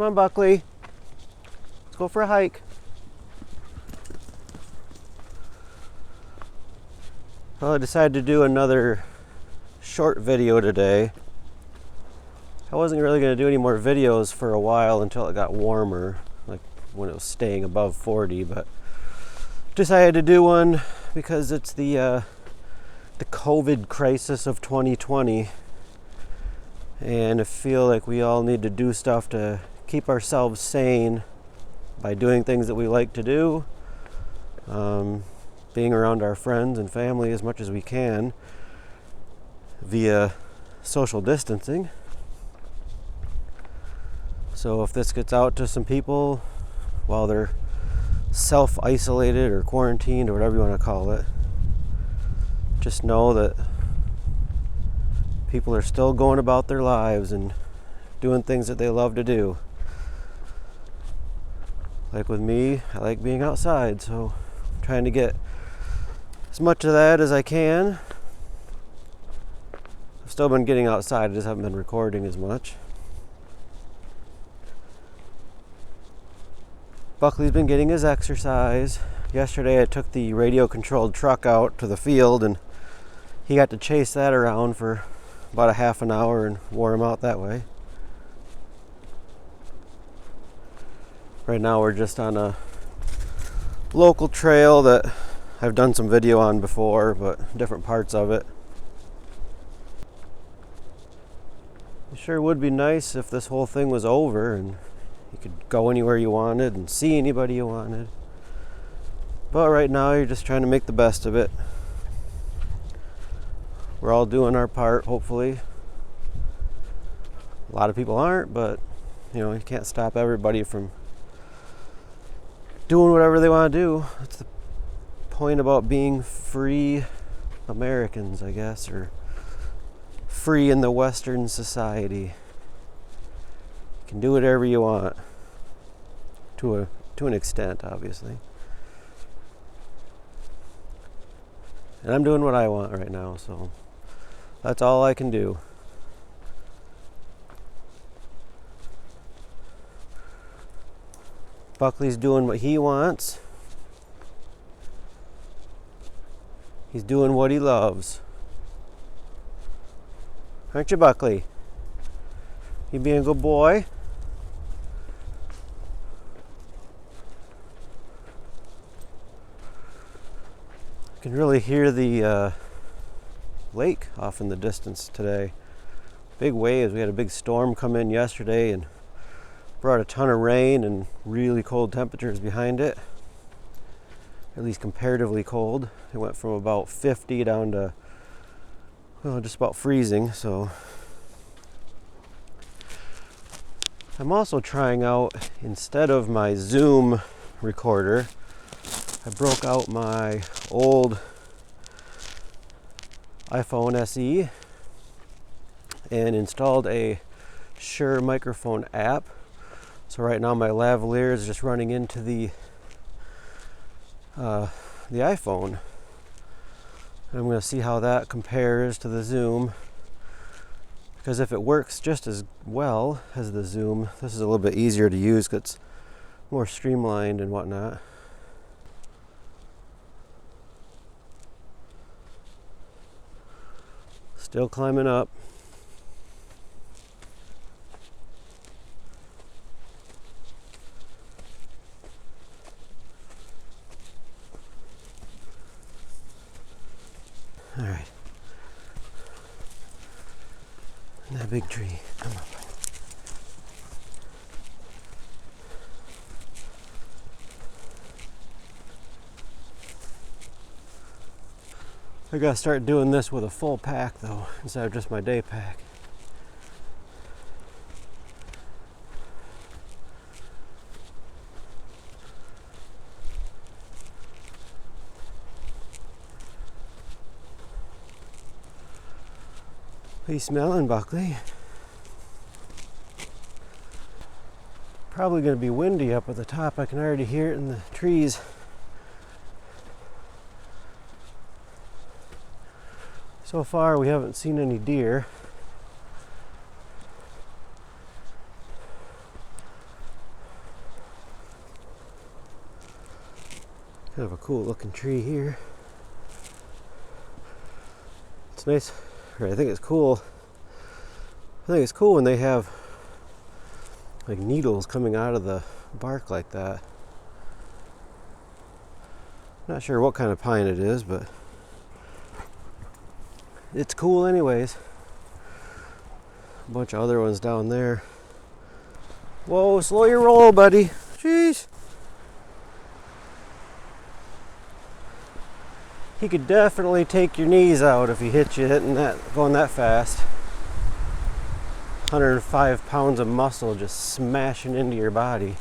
Come on, Buckley. Let's go for a hike. Well, I decided to do another short video today. I wasn't really going to do any more videos for a while until it got warmer, like when it was staying above 40, but decided to do one because it's the COVID crisis of 2020, and I feel like we all need to do stuff to keep ourselves sane by doing things that we like to do, being around our friends and family as much as we can via social distancing. So if this gets out to some people while they're self-isolated or quarantined or whatever you want to call it, just know that people are still going about their lives and doing things that they love to do. Like with me, I like being outside, so I'm trying to get as much of that as I can. I've still been getting outside, I just haven't been recording as much. Buckley's been getting his exercise. Yesterday I took the radio-controlled truck out to the field and he got to chase that around for about a half an hour and wore him out that way. Right now we're just on a local trail that I've done some video on before, but different parts of it. It sure would be nice if this whole thing was over and you could go anywhere you wanted and see anybody you wanted. But right now you're just trying to make the best of it. We're all doing our part, hopefully. A lot of people aren't, but you can't stop everybody from doing whatever they want to do. That's the point about being free Americans, I guess, or free in the Western society. You can do whatever you want, to an extent, obviously. And I'm doing what I want right now, so that's all I can do. Buckley's doing what he wants. He's doing what he loves. Aren't you, Buckley? You being a good boy? You can really hear the lake off in the distance today. Big waves. We had a big storm come in yesterday and brought a ton of rain and really cold temperatures behind it. At least comparatively cold. It went from about 50 down to, well, just about freezing. So I'm also trying out, instead of my Zoom recorder, I broke out my old iPhone SE and installed a Shure microphone app. So right now my lavalier is just running into the iPhone. And I'm going to see how that compares to the Zoom, because if it works just as well as the Zoom, this is a little bit easier to use because it's more streamlined and whatnot. Still climbing up. All right. That big tree. Come on. I gotta start doing this with a full pack though, instead of just my day pack. What are you smelling, Buckley? Probably gonna be windy up at the top. I can already hear it in the trees. So far we haven't seen any deer. Kind of a cool looking tree here. It's nice, or I think it's cool. I think it's cool when they have like needles coming out of the bark like that. Not sure what kind of pine it is, but it's cool anyways. A bunch of other ones down there. Whoa, slow your roll, buddy. Jeez. He could definitely take your knees out if he hit you going that fast. 105 pounds of muscle just smashing into your body.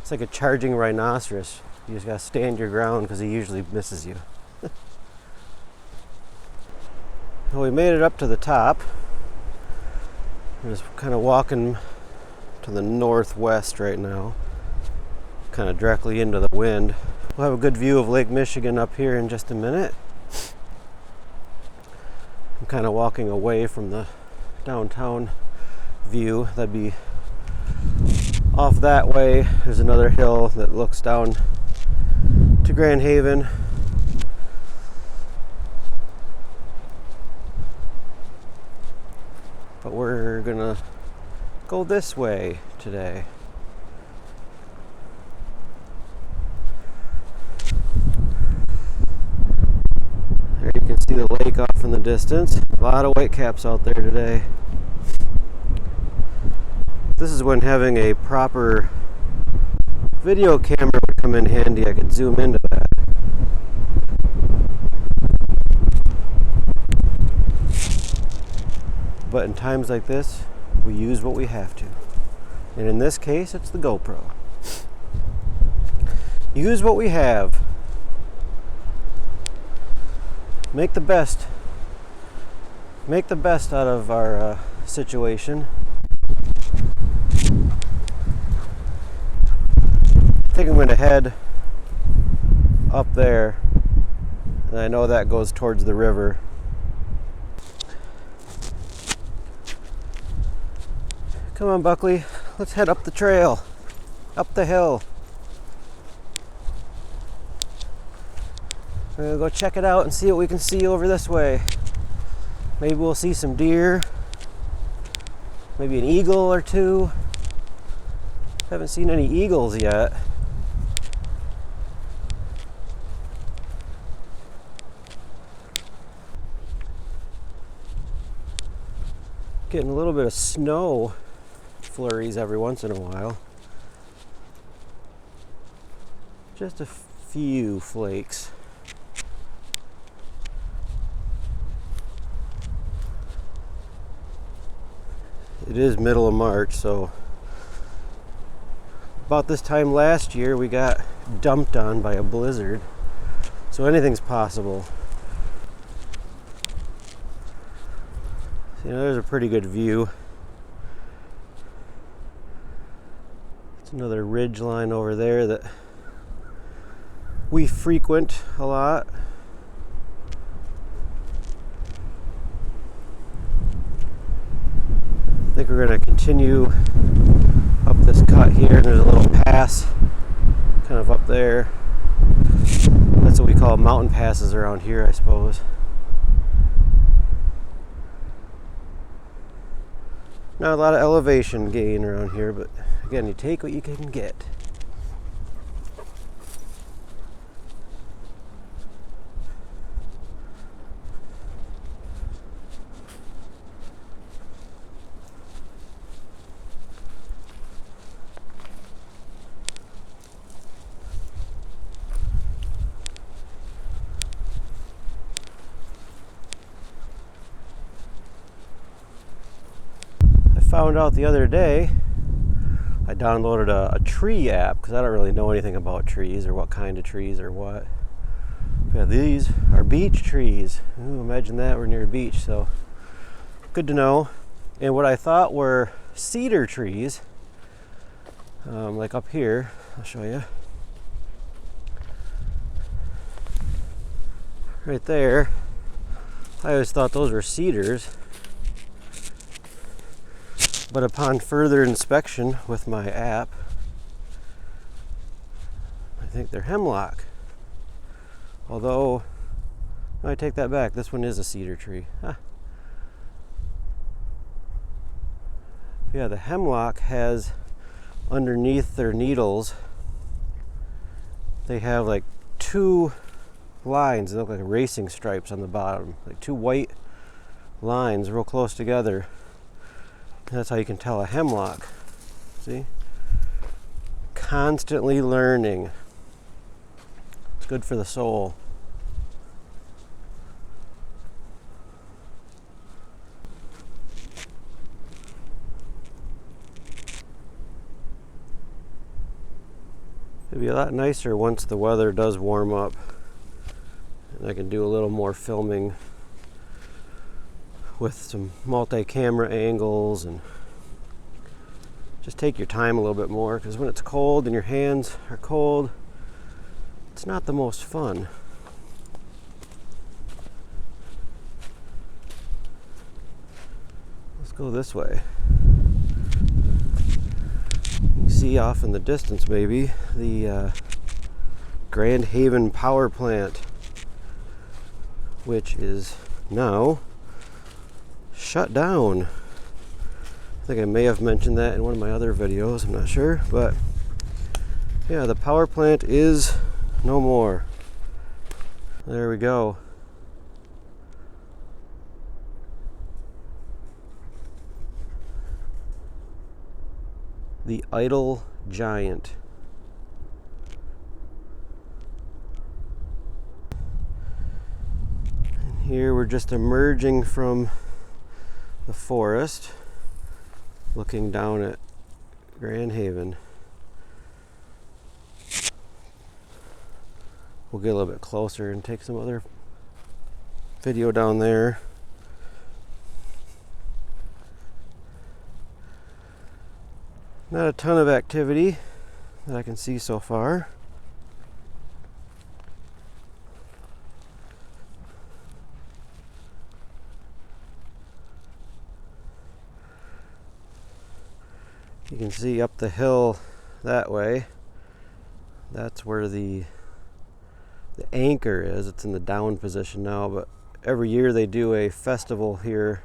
It's like a charging rhinoceros. You just gotta stand your ground because he usually misses you. Well, we made it up to the top. We're just kind of walking to the northwest right now, kind of directly into the wind. We'll have a good view of Lake Michigan up here in just a minute. I'm kind of walking away from the downtown view. That'd be off that way. There's another hill that looks down to Grand Haven. But we're gonna go this way today. There you can see the lake off in the distance. A lot of whitecaps out there today. This is when having a proper video camera would come in handy. I could zoom into that. But in times like this, we use what we have to. And in this case, it's the GoPro. Use what we have. Make the best out of our situation. I think I'm going to head up there, and I know that goes towards the river. Come on, Buckley, let's head up the trail, up the hill. We're gonna go check it out and see what we can see over this way. Maybe we'll see some deer, maybe an eagle or two. Haven't seen any eagles yet. Getting a little bit of snow flurries every once in a while. Just a few flakes. It is middle of March, so about this time last year we got dumped on by a blizzard. So anything's possible. So, there's a pretty good view. Another ridge line over there that we frequent a lot. I think we're going to continue up this cut here, and there's a little pass kind of up there. That's what we call mountain passes around here, I suppose. Not a lot of elevation gain around here, but again, you take what you can get. Found out the other day, I downloaded a tree app because I don't really know anything about trees or what kind of trees or what. Yeah, these are beech trees. Ooh, imagine that, we're near a beach, so good to know. And what I thought were cedar trees, like up here, I'll show you. Right there, I always thought those were cedars. But upon further inspection with my app, think they're hemlock. Although, I take that back. This one is a cedar tree. Huh. Yeah, the hemlock has underneath their needles, they have like two lines that look like racing stripes on the bottom, like two white lines real close together. That's how you can tell a hemlock. See? Constantly learning. It's good for the soul. It'll be a lot nicer once the weather does warm up and I can do a little more filming with some multi-camera angles and just take your time a little bit more, because when it's cold and your hands are cold, it's not the most fun. Let's go this way. You see off in the distance maybe the Grand Haven power plant, which is now shut down. I think I may have mentioned that in one of my other videos, I'm not sure, but yeah, the power plant is no more. There we go. The idle giant. And here we're just emerging from the forest, looking down at Grand Haven. We'll get a little bit closer and take some other video down there. Not a ton of activity that I can see so far. You can see up the hill that way. That's where the anchor is. It's in the down position now, but every year they do a festival here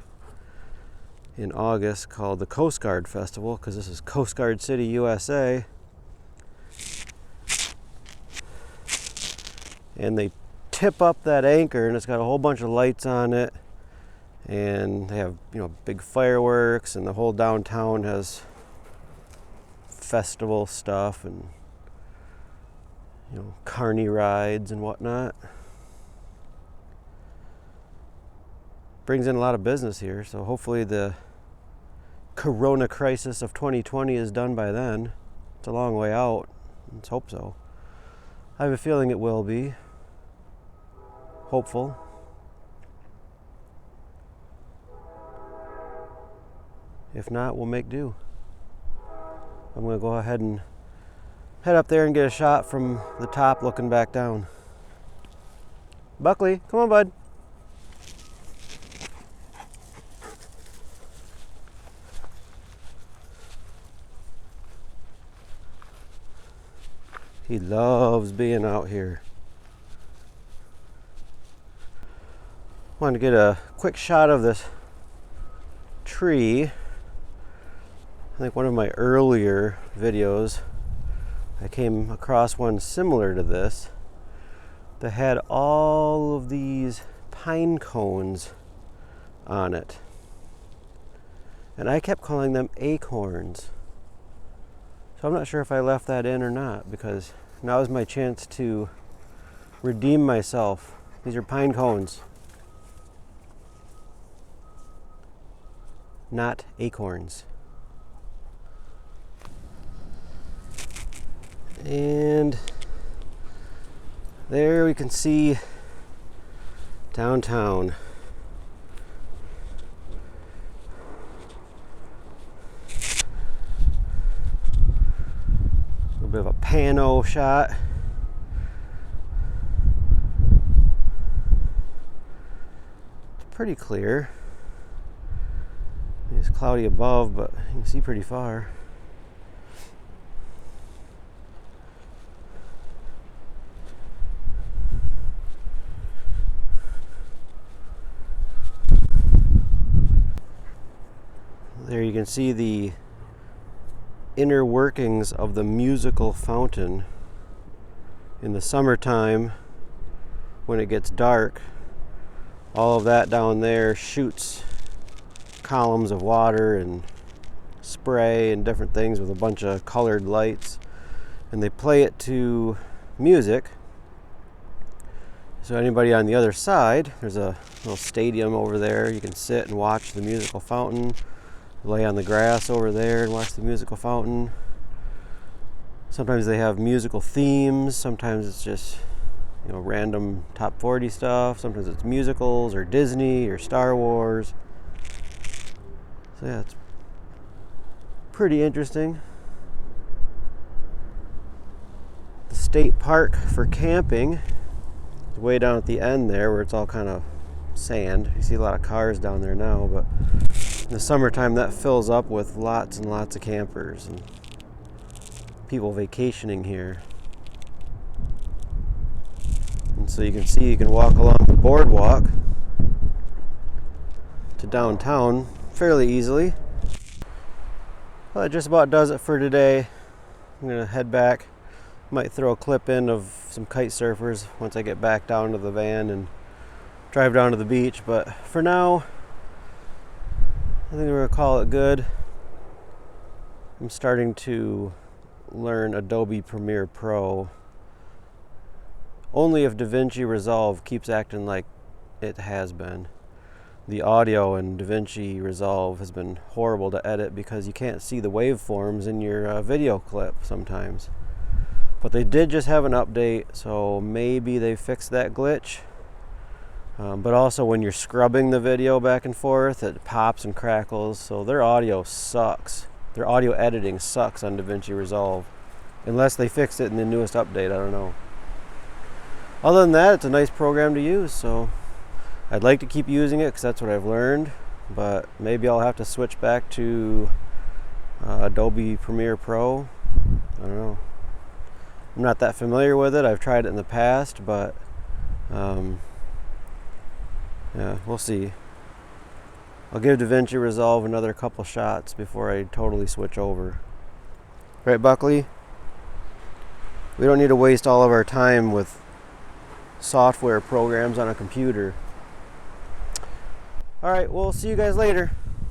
in August called the Coast Guard Festival, because this is Coast Guard City, USA. And they tip up that anchor and it's got a whole bunch of lights on it, and they have, you know, big fireworks, and the whole downtown has festival stuff and, you know, carny rides and whatnot. Brings in a lot of business here, so hopefully the corona crisis of 2020 is done by then. It's a long way out. Let's hope so. I have a feeling it will be. Hopeful. If not, we'll make do. I'm going to go ahead and head up there and get a shot from the top looking back down. Buckley, come on, bud. He loves being out here. Want to get a quick shot of this tree. I think one of my earlier videos, I came across one similar to this that had all of these pine cones on it. And I kept calling them acorns. So I'm not sure if I left that in or not, because now is my chance to redeem myself. These are pine cones, not acorns. And there we can see downtown. A little bit of a pano shot. It's pretty clear. It's cloudy above, but you can see pretty far. you can see the inner workings of the musical fountain. In the summertime, when it gets dark, all of that down there shoots columns of water and spray and different things with a bunch of colored lights, and they play it to music. So anybody on the other side, there's a little stadium over there, you can sit and watch the musical fountain, lay on the grass over there and watch the musical fountain. Sometimes they have musical themes, sometimes it's just, you know, random top 40 stuff, sometimes it's musicals or Disney or Star Wars. So yeah, it's pretty interesting. The state park for camping is way down at the end there, where it's all kind of sand. You see a lot of cars down there now, but in the summertime that fills up with lots and lots of campers and people vacationing here. And so you can see, you can walk along the boardwalk to downtown fairly easily. Well, that just about does it for today. I'm gonna head back. Might throw a clip in of some kite surfers once I get back down to the van and drive down to the beach, but for now I think we're gonna call it good. I'm starting to learn Adobe Premiere Pro only if Davinci Resolve keeps acting like it has been. The audio in Davinci Resolve has been horrible to edit because you can't see the waveforms in your video clip sometimes. But they did just have an update, so maybe they fixed that glitch. But also when you're scrubbing the video back and forth, it pops and crackles, so their audio sucks. Their audio editing sucks on Davinci Resolve. Unless they fixed it in the newest update, I don't know. Other than that, it's a nice program to use, so I'd like to keep using it because that's what I've learned, but maybe I'll have to switch back to Adobe Premiere Pro. I don't know. I'm not that familiar with it. I've tried it in the past, but yeah, we'll see. I'll give Davinci Resolve another couple shots before I totally switch over. Right, Buckley? We don't need to waste all of our time with software programs on a computer. All right, we'll see you guys later.